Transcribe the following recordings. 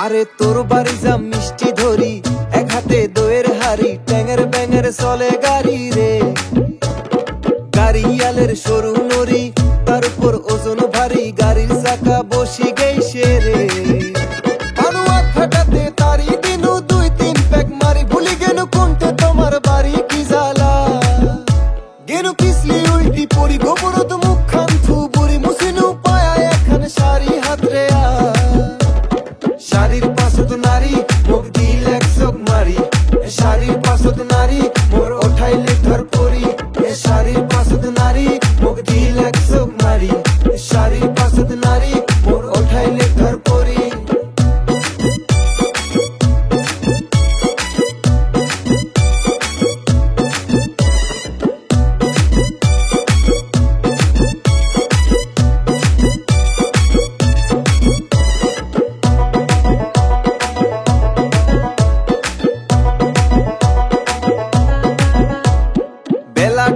আরে তোর বাড়ি যা মিষ্টি ধরি, এক হাতে দইয়ের হাড়ি, ট্যাঙের ব্যাঙের চলে গাড়ি রে। গাড়িয়ালের সরু নড়ি, তার উপর ওজন ভারী, গাড়ির চাকা বসি গেইছে রে। আনুয়াত ফাটাতে তারি দিনু 2-3 প্যাক মারি, ভুলি গেনু কোনতে তোমার বাড়ি কি জ্বালা। গেনু পিছলি উল্টি পড়ি, গোবরত মুখ খান থু বুড়ি, মুসিনু পায়া এখান শাড়ি হাত রে। শাড়ির পাশত নারী মুখ দিল এক চোখ মারি, শাড়ির পাশত নারী মোর ওঠাইলে ধর পরি। শাড়ির পাশত নারী মুখ দিল এক চোখ মারি, শাড়ির পাশত নারী মোর ওঠাইলে ধর পরি।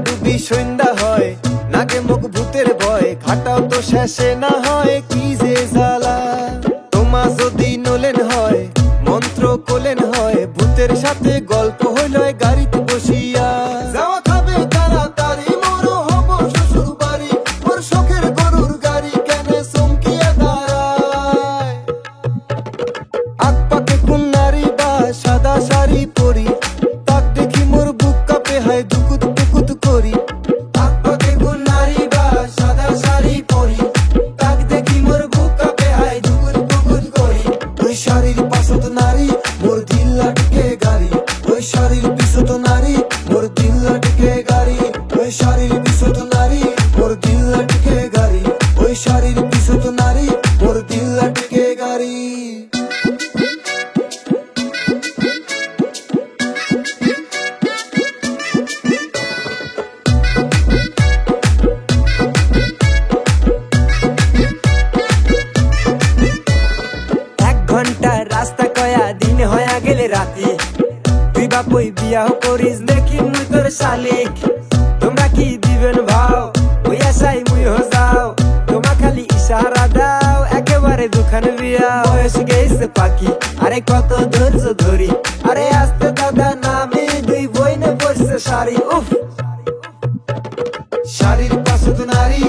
ডুবি সন্ধ্যা হয়, নাকে মুখ ভূতের ভয়, খাটাও তো শেষে না হয় কি যে জ্বালা। তোমা যদি নলেন হয়, মন্ত্র কোলেন হয়, ভূতের সাথে গল্প হইল গাড়িতে বসিয়া। যাওয়া খাবে তাড়াতাড়ি, মোর হব শ্বশুর বাড়ি, মোর শখের গরুর গাড়ি কেন চমকিয়া দাঁড়ায়। আগ পাকে কোন নারী বা সাদা শাড়ি পরি, তাক দেখি মোর বুক কাঁপে হয় দুকুত দুকুত করি। আগ পাকে কোন নারী বা সাদা শাড়ি পরি, তাক দেখি মোর বুক কাঁপে হয় দুকুত দুকুত করি। ওই শাড়ির পাশত নারী মোর দিল লাটকে গাড়ি, ওই শাড়ির পিছত নারী মোর দিল লাটকে গাড়ি, ওই শাড়ির পিছত নারী মোর দিল লাটকে গাড়ি, ওই শাড়ির পিছত নারী মোর দিল লাটকে গাড়ি। রাস্তা কয়া দিন হয়া গেলে রাতি, তুই বাপই বিয়াহ করিস দেখি মুই তোর শালিক। তোমরা কি দিবেন ভাও, ওই আশাই মুই যাও, তোমা খালি ইশারা দাও, একেবারে দুখান বিয়া। বয়স গেছে পাখি, আরে কত ধৈর্য ধরি, আরে আস্তে দাদা নামে দুই বইনে বসছে শাড়ি। উফ শাড়ির পাশত নারী